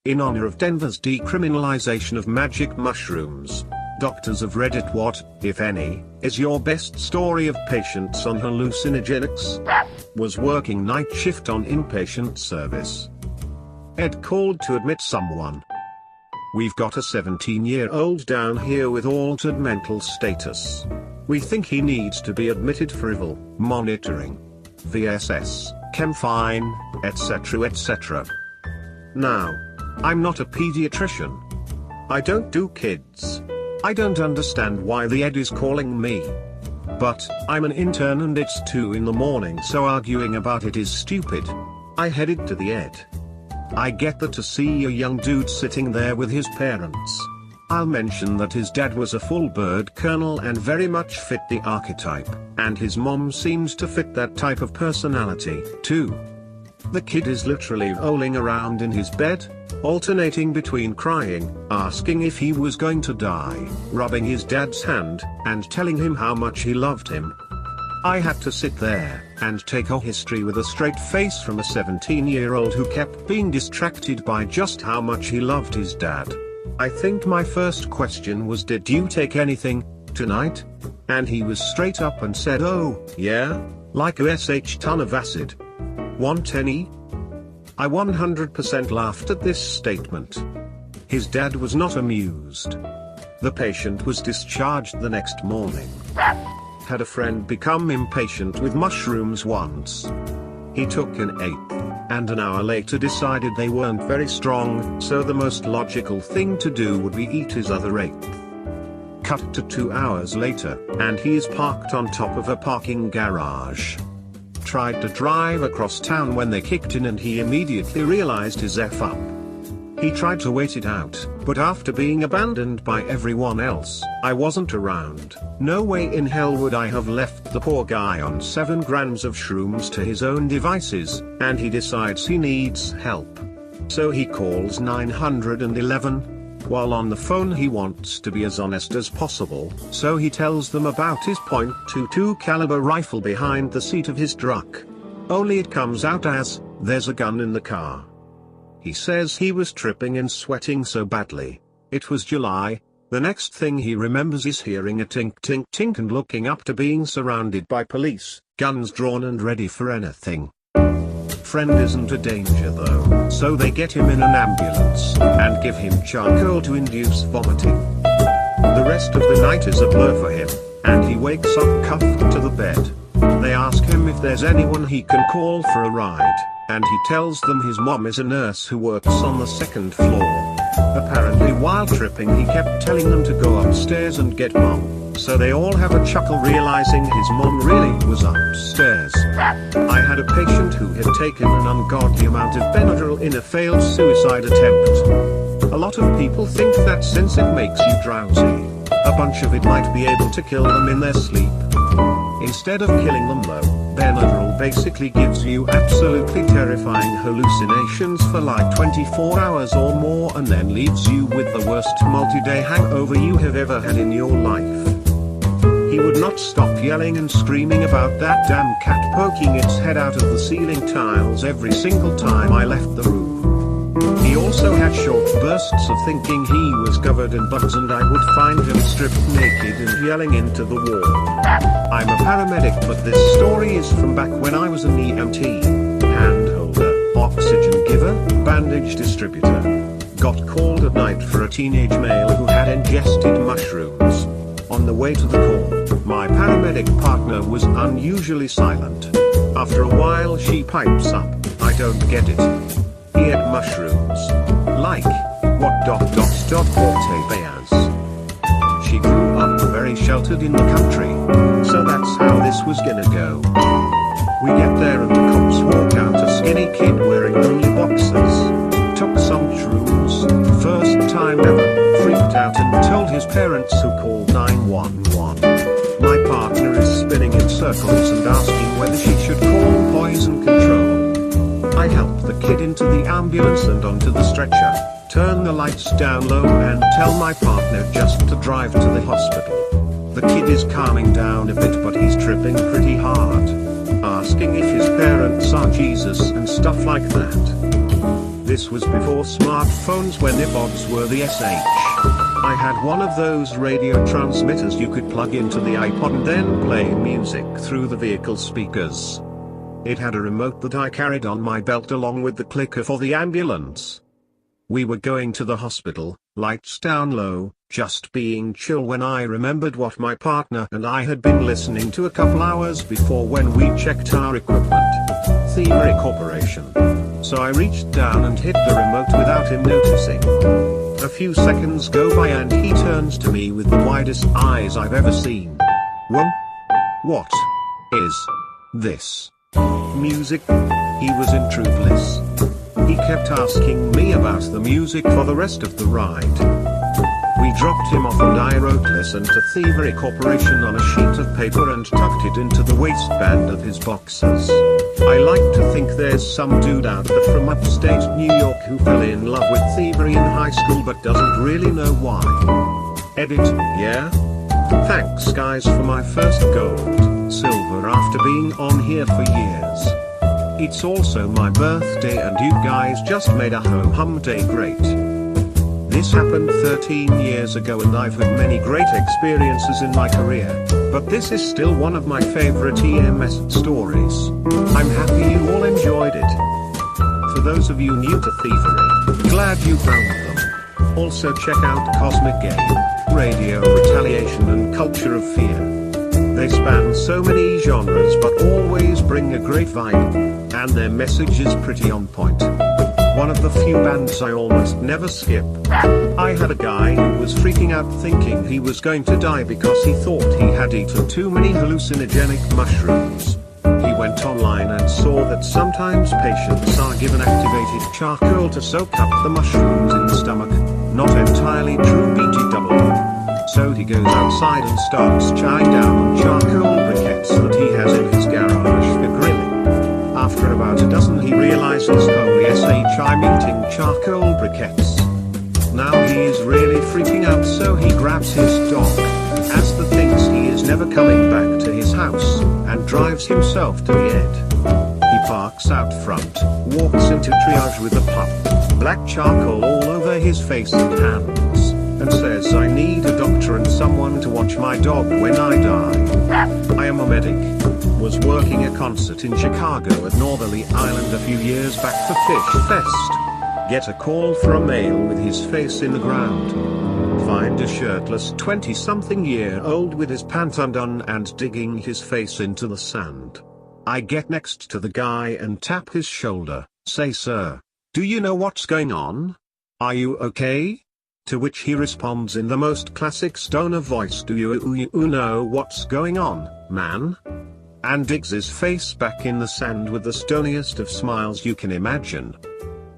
In honor of Denver's decriminalization of magic mushrooms, doctors of Reddit, what, if any, is your best story of patients on hallucinogenics? Was working night shift on inpatient service. Ed called to admit someone. We've got a 17-year-old down here with altered mental status. We think he needs to be admitted for evil monitoring, VSS, Chemfine, etc. etc. Now, I'm not a pediatrician. I don't do kids. I don't understand why the Ed is calling me. But, I'm an intern and it's 2 in the morning, so arguing about it is stupid. I headed to the Ed. I get that to see a young dude sitting there with his parents. I'll mention that his dad was a full bird colonel and very much fit the archetype, and his mom seems to fit that type of personality, too. The kid is literally rolling around in his bed, alternating between crying, asking if he was going to die, rubbing his dad's hand, and telling him how much he loved him. I had to sit there and take a history with a straight face from a 17-year-old who kept being distracted by just how much he loved his dad. I think my first question was, did you take anything tonight? And he was straight up and said, oh, yeah, like a ton of acid. 110E? I 100% laughed at this statement. His dad was not amused. The patient was discharged the next morning. Had a friend become impatient with mushrooms once. He took an eighth, and an hour later decided they weren't very strong, so the most logical thing to do would be eat his other eighth. Cut to 2 hours later, and he is parked on top of a parking garage. Tried to drive across town when they kicked in and he immediately realized his F up. He tried to wait it out, but after being abandoned by everyone else, I wasn't around. No way in hell would I have left the poor guy on 7 grams of shrooms to his own devices, and he decides he needs help. So he calls 911. While on the phone he wants to be as honest as possible, so he tells them about his .22 caliber rifle behind the seat of his truck. Only it comes out as, there's a gun in the car. He says he was tripping and sweating so badly. It was July. The next thing he remembers is hearing a tink tink tink and looking up to being surrounded by police, guns drawn and ready for anything. Friend isn't a danger though, so they get him in an ambulance, and give him charcoal to induce vomiting. The rest of the night is a blur for him, and he wakes up cuffed to the bed. They ask him if there's anyone he can call for a ride, and he tells them his mom is a nurse who works on the 2nd floor. Apparently while tripping he kept telling them to go upstairs and get mom, so they all have a chuckle realizing his mom really was upstairs. I had a patient who had taken an ungodly amount of Benadryl in a failed suicide attempt. A lot of people think that since it makes you drowsy, a bunch of it might be able to kill them in their sleep. Instead of killing them though, Benadryl basically gives you absolutely terrifying hallucinations for like 24 hours or more and then leaves you with the worst multi-day hangover you have ever had in your life. He would not stop yelling and screaming about that damn cat poking its head out of the ceiling tiles every single time I left the room. He also had short bursts of thinking he was covered in bugs and I would find him stripped naked and yelling into the wall. I'm a paramedic, but this story is from back when I was an EMT, hand holder, oxygen giver, bandage distributor. Got called at night for a teenage male who had ingested mushrooms. On the way to the call, my paramedic partner was unusually silent. After a while she pipes up, I don't get it. He ate mushrooms. Like, what ... Bears. She grew up very sheltered in the country, so that's how this was gonna go. We get there and the cops walk out a skinny kid wearing only boxers. Took some shrooms, first time ever, freaked out and told his parents who called 911. My partner is spinning in circles and asking whether she should call poison control. I help the kid into the ambulance and onto the stretcher, turn the lights down low and tell my partner just to drive to the hospital. The kid is calming down a bit but he's tripping pretty hard, asking if his parents are Jesus and stuff like that. This was before smartphones, when earpods were the SH. I had one of those radio transmitters you could plug into the iPod and then play music through the vehicle speakers. It had a remote that I carried on my belt along with the clicker for the ambulance. We were going to the hospital, lights down low, just being chill, when I remembered what my partner and I had been listening to a couple hours before when we checked our equipment. Thievery Corporation. So I reached down and hit the remote without him noticing. A few seconds go by and he turns to me with the widest eyes I've ever seen. Whoa? What is this? Music? He was in true bliss. He kept asking me about the music for the rest of the ride. We dropped him off and I wrote "Listen to Thievery Corporation" on a sheet of paper and tucked it into the waistband of his boxers. I like to think there's some dude out there from upstate New York who fell in love with thievery in high school but doesn't really know why. Edit, yeah? Thanks guys for my first gold, silver after being on here for years. It's also my birthday and you guys just made a ho-hum day great. This happened 13 years ago and I've had many great experiences in my career, but this is still one of my favorite EMS stories. I'm happy you all enjoyed it. For those of you new to thievery, glad you found them. Also check out Cosmic Game, Radio Retaliation and Culture of Fear. They span so many genres but always bring a great vibe, and their message is pretty on point. One of the few bands I almost never skip. I had a guy who was freaking out thinking he was going to die because he thought he had eaten too many hallucinogenic mushrooms. He went online and saw that sometimes patients are given activated charcoal to soak up the mushrooms in the stomach. Not entirely true, BT double. So he goes outside and starts chowing down on charcoal briquettes that he has in his garage for grilling. After about a dozen he realizes, holy SH, I'm eating charcoal briquettes. Now he is really freaking out, so he grabs his dog, as the thinks he is never coming back to his house, and drives himself to the Ed. He parks out front, walks into triage with a pup, black charcoal all over his face and hands, and says, I need a doctor and someone to watch my dog when I die. I am a medic. Was working a concert in Chicago at Northerly Island a few years back for Fish Fest. Get a call from a male with his face in the ground. Find a shirtless 20-something-year-old with his pants undone and digging his face into the sand. I get next to the guy and tap his shoulder, say, sir, do you know what's going on? Are you okay? To which he responds in the most classic stoner voice, do you know what's going on, man? And digs his face back in the sand with the stoniest of smiles you can imagine.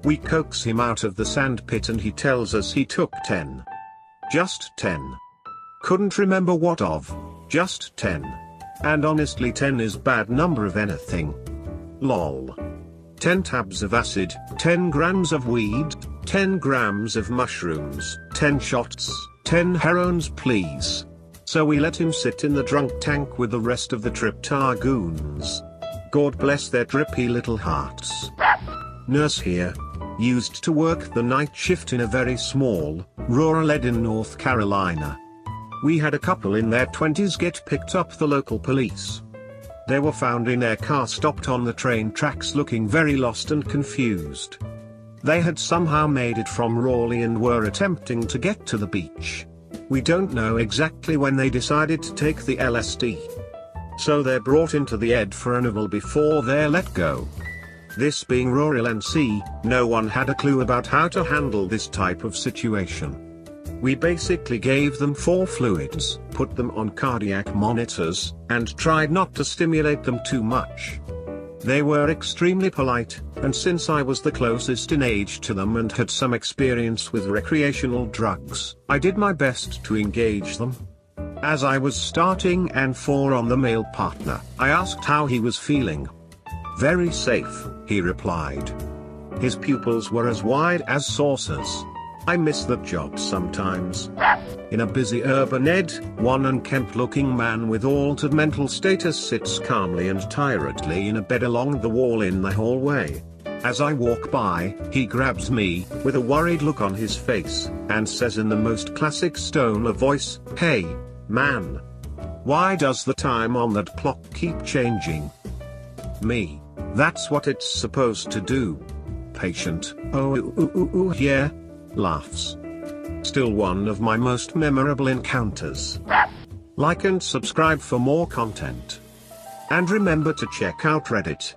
We coax him out of the sand pit and he tells us he took 10. Just 10. Couldn't remember what of, just 10. And honestly 10 is bad number of anything. Lol. 10 tabs of acid, 10 grams of weed, 10 grams of mushrooms, 10 shots, 10 heroines please. So we let him sit in the drunk tank with the rest of the Triptar goons. God bless their drippy little hearts. Nurse here. Used to work the night shift in a very small, rural Eden, North Carolina. We had a couple in their 20s get picked up the local police. They were found in their car stopped on the train tracks looking very lost and confused. They had somehow made it from Raleigh and were attempting to get to the beach. We don't know exactly when they decided to take the LSD. So they're brought into the Ed for an interval before they're let go. This being rural NC, no one had a clue about how to handle this type of situation. We basically gave them 4 fluids, put them on cardiac monitors, and tried not to stimulate them too much. They were extremely polite, and since I was the closest in age to them and had some experience with recreational drugs, I did my best to engage them. As I was starting and 4 on the male partner, I asked how he was feeling. Very safe, he replied. His pupils were as wide as saucers. I miss that job sometimes. In a busy urban Ed, one unkempt-looking man with altered mental status sits calmly and tiredly in a bed along the wall in the hallway. As I walk by, he grabs me, with a worried look on his face, and says in the most classic stoner voice, "Hey, man. Why does the time on that clock keep changing?" Me. "That's what it's supposed to do." Patient, "Oh, yeah." Laughs. Still one of my most memorable encounters. Like and subscribe for more content. And remember to check out Reddit.